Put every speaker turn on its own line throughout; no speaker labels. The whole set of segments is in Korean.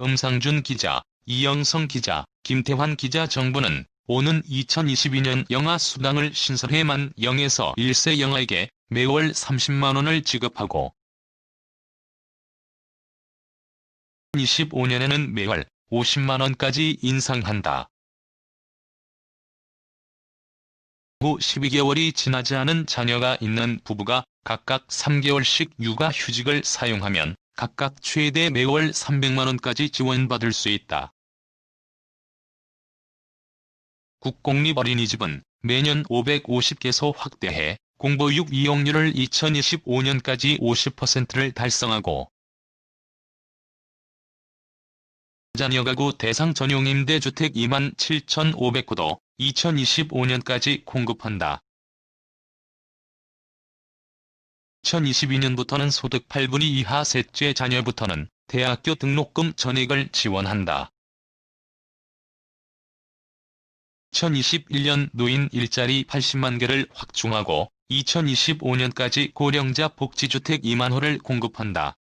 음상준 기자, 이영성 기자, 김태환 기자. 정부는 오는 2022년 영아수당을 신설해 만 0에서 1세 영아에게 매월 30만 원을 지급하고 2025년에는 매월 50만 원까지 인상한다. 후 12개월이 지나지 않은 자녀가 있는 부부가 각각 3개월씩 육아휴직을 사용하면 각각 최대 매월 300만 원까지 지원받을 수 있다. 국공립어린이집은 매년 550개소 확대해 공보육 이용률을 2025년까지 50%를 달성하고 자녀가구 대상 전용 임대주택 27,500호도 2025년까지 공급한다. 2022년부터는 소득 8분위 이하 셋째 자녀부터는 대학교 등록금 전액을 지원한다. 2021년 노인 일자리 80만 개를 확충하고 2025년까지 고령자 복지주택 2만 호를 공급한다.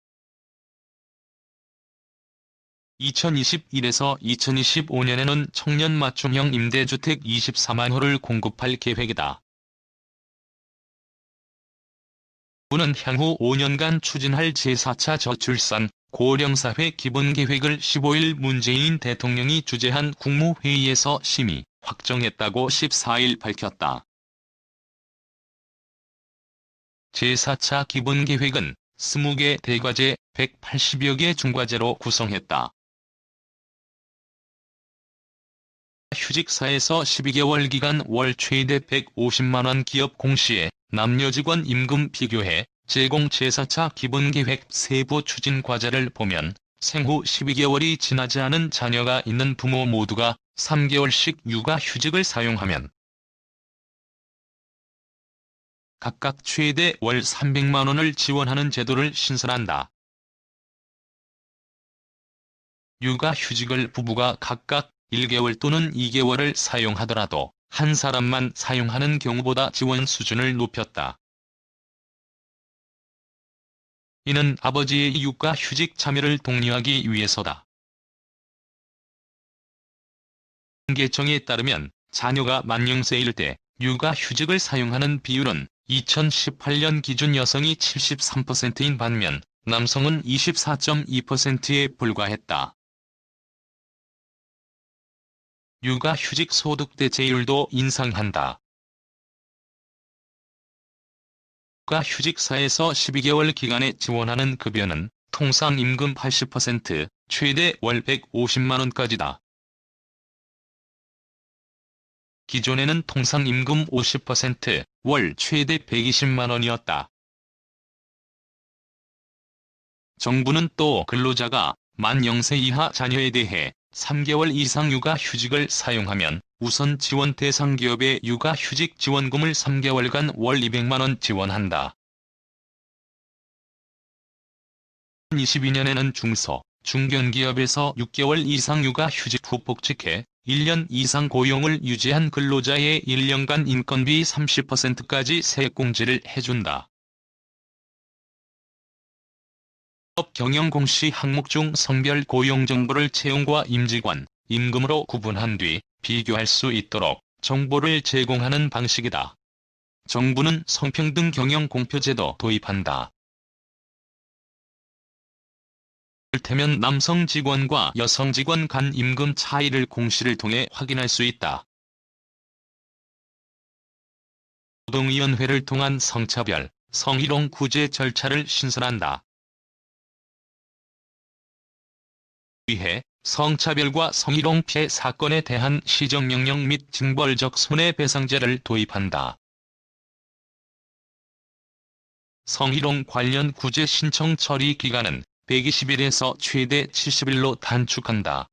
2021에서 2025년에는 청년 맞춤형 임대주택 24만 호를 공급할 계획이다. 정부는 향후 5년간 추진할 제4차 저출산 고령사회 기본계획을 15일 문재인 대통령이 주재한 국무회의에서 심의, 확정했다고 14일 밝혔다. 제4차 기본계획은 20개 대과제, 180여 개 중과제로 구성했다. 휴직사에서 12개월 기간 월 최대 150만 원 기업 공시에 남녀 직원 임금 비교해 제공 제4차 기본계획 세부 추진 과제를 보면 생후 12개월이 지나지 않은 자녀가 있는 부모 모두가 3개월씩 육아휴직을 사용하면 각각 최대 월 300만 원을 지원하는 제도를 신설한다. 육아휴직을 부부가 각각 1개월 또는 2개월을 사용하더라도 한 사람만 사용하는 경우보다 지원 수준을 높였다. 이는 아버지의 육아휴직 참여를 독려하기 위해서다. 통계청에 따르면 자녀가 만 0세일 때 육아휴직을 사용하는 비율은 2018년 기준 여성이 73%인 반면 남성은 24.2%에 불과했다. 육아휴직 소득 대체율도 인상한다. 육아휴직사에서 12개월 기간에 지원하는 급여는 통상 임금 80%, 최대 월 150만 원까지다. 기존에는 통상 임금 50%, 월 최대 120만 원이었다. 정부는 또 근로자가 만 0세 이하 자녀에 대해 3개월 이상 육아휴직을 사용하면 우선 지원 대상 기업의 육아휴직 지원금을 3개월간 월 200만 원 지원한다. 2022년에는 중소, 중견기업에서 6개월 이상 육아휴직 후 복직해 1년 이상 고용을 유지한 근로자의 1년간 인건비 30%까지 세액공제를 해준다. 사업 경영 공시 항목 중 성별 고용 정보를 채용과 임직원, 임금으로 구분한 뒤 비교할 수 있도록 정보를 제공하는 방식이다. 정부는 성평등 경영 공표제도 도입한다. 이를테면 남성 직원과 여성 직원 간 임금 차이를 공시를 통해 확인할 수 있다. 노동위원회를 통한 성차별, 성희롱 구제 절차를 신설한다. 위해 성차별과 성희롱 피해 사건에 대한 시정명령 및 징벌적 손해배상제를 도입한다. 성희롱 관련 구제 신청 처리 기간은 120일에서 최대 70일로 단축한다.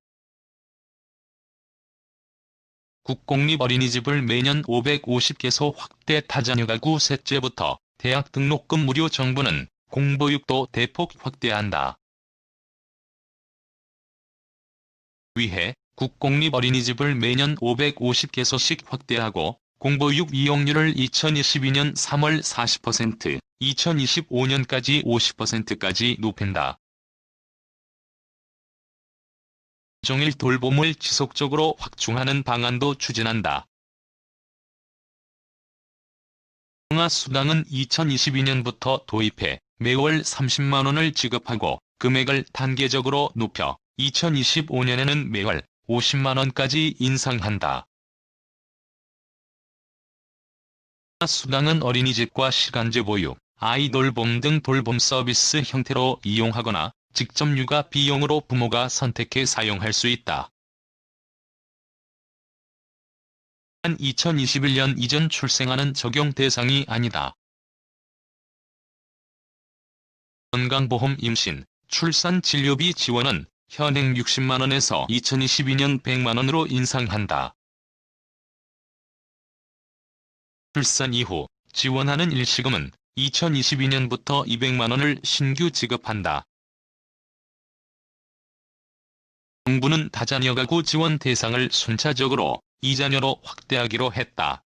국공립어린이집을 매년 550개소 확대 다자녀 가구 셋째부터 대학 등록금 무료. 정부는 공보육도 대폭 확대한다. 위해 국공립어린이집을 매년 550개소씩 확대하고 공보육 이용률을 2022년 3월 40%, 2025년까지 50%까지 높인다. 종일 돌봄을 지속적으로 확충하는 방안도 추진한다. 형아수당은 2022년부터 도입해 매월 30만 원을 지급하고 금액을 단계적으로 높여 2025년에는 매월 50만 원까지 인상한다. 수당은 어린이집과 시간제 보육, 아이 돌봄 등 돌봄 서비스 형태로 이용하거나 직접 육아 비용으로 부모가 선택해 사용할 수 있다. 2021년 이전 출생아는 적용 대상이 아니다. 건강보험 임신, 출산 진료비 지원은 현행 60만 원에서 2022년 100만 원으로 인상한다. 출산 이후 지원하는 일시금은 2022년부터 200만 원을 신규 지급한다. 정부는 다자녀 가구 지원 대상을 순차적으로 2자녀로 확대하기로 했다.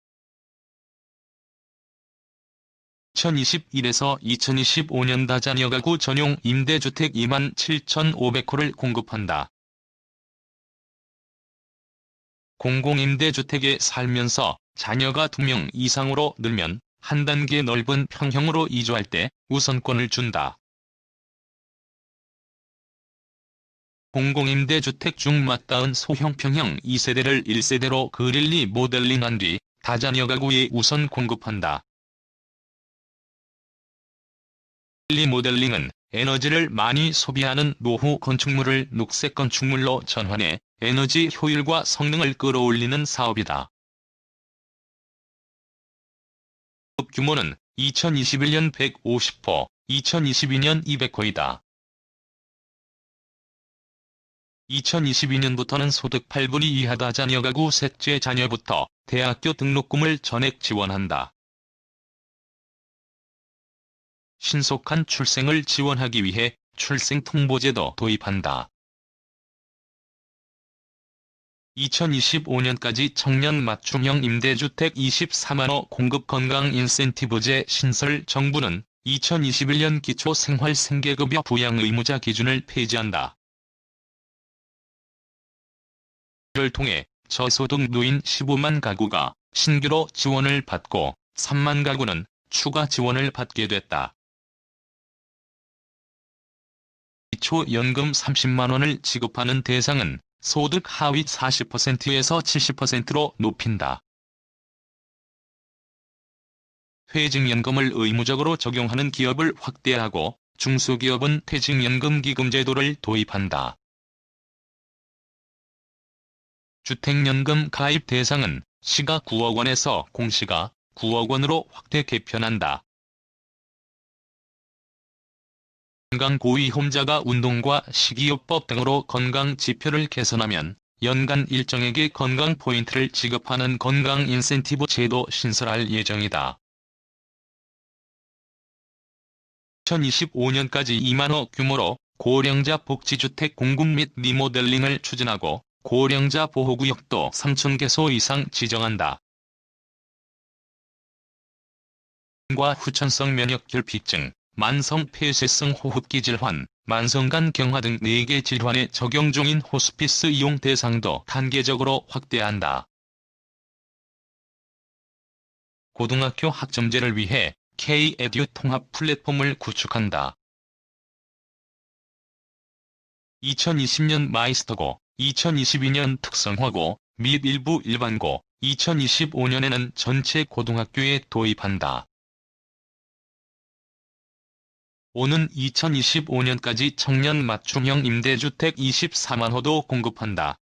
2021에서 2025년 다자녀 가구 전용 임대주택 27,500호를 공급한다. 공공임대주택에 살면서 자녀가 2명 이상으로 늘면 한 단계 넓은 평형으로 이주할 때 우선권을 준다. 공공임대주택 중 맞닿은 소형 평형 2세대를 1세대로 그릴리 모델링한 뒤 다자녀 가구에 우선 공급한다. 그릴리 모델링은 에너지를 많이 소비하는 노후 건축물을 녹색 건축물로 전환해 에너지 효율과 성능을 끌어올리는 사업이다. 규모는 2021년 150호, 2022년 200호이다. 2022년부터는 소득 8분위 이하 다자녀 가구 셋째 자녀부터 대학교 등록금을 전액 지원한다. 신속한 출생을 지원하기 위해 출생통보제도 도입한다. 2025년까지 청년 맞춤형 임대주택 24만 호 공급 건강 인센티브제 신설. 정부는 2021년 기초생활생계급여 부양 의무자 기준을 폐지한다. 이를 통해 저소득 노인 15만 가구가 신규로 지원을 받고 3만 가구는 추가 지원을 받게 됐다. 기초연금 30만 원을 지급하는 대상은 소득 하위 40%에서 70%로 높인다. 퇴직연금을 의무적으로 적용하는 기업을 확대하고 중소기업은 퇴직연금 기금 제도를 도입한다. 주택연금 가입 대상은 시가 9억 원에서 공시가 9억 원으로 확대 개편한다. 건강고위험자가 운동과 식이요법 등으로 건강 지표를 개선하면 연간 일정액의 건강 포인트를 지급하는 건강 인센티브 제도 신설할 예정이다. 2025년까지 2만 호 규모로 고령자 복지주택 공급 및 리모델링을 추진하고 고령자 보호구역도 3,000개소 이상 지정한다. 과 후천성 면역결핍증, 만성 폐쇄성 호흡기 질환, 만성간 경화 등 4개 질환에 적용 중인 호스피스 이용 대상도 단계적으로 확대한다. 고등학교 학점제를 위해 K-에듀 통합 플랫폼을 구축한다. 2020년 마이스터고, 2022년 특성화고, 및 일부 일반고, 2025년에는 전체 고등학교에 도입한다. 오는 2025년까지 청년 맞춤형 임대주택 24만 호도 공급한다.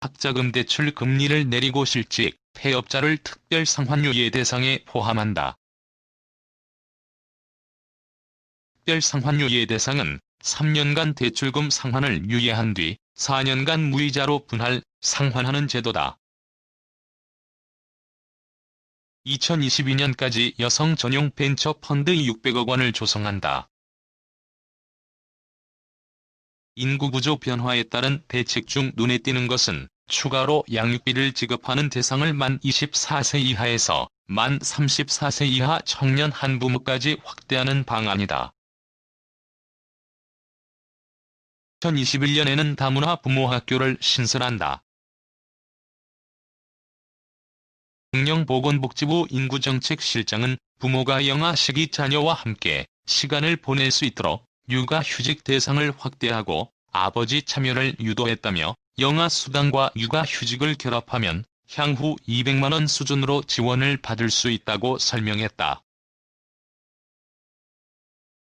학자금 대출 금리를 내리고 실직, 폐업자를 특별 상환유예 대상에 포함한다. 특별 상환유예 대상은 3년간 대출금 상환을 유예한 뒤 4년간 무이자로 분할, 상환하는 제도다. 2022년까지 여성 전용 벤처 펀드 600억 원을 조성한다. 인구구조 변화에 따른 대책 중 눈에 띄는 것은 추가로 양육비를 지급하는 대상을 만 24세 이하에서 만 34세 이하 청년 한부모까지 확대하는 방안이다. 2021년에는 다문화 부모학교를 신설한다. 행정보건복지부 인구정책실장은 부모가 영아 시기 자녀와 함께 시간을 보낼 수 있도록 육아휴직 대상을 확대하고 아버지 참여를 유도했다며 영아 수당과 육아휴직을 결합하면 향후 200만 원 수준으로 지원을 받을 수 있다고 설명했다.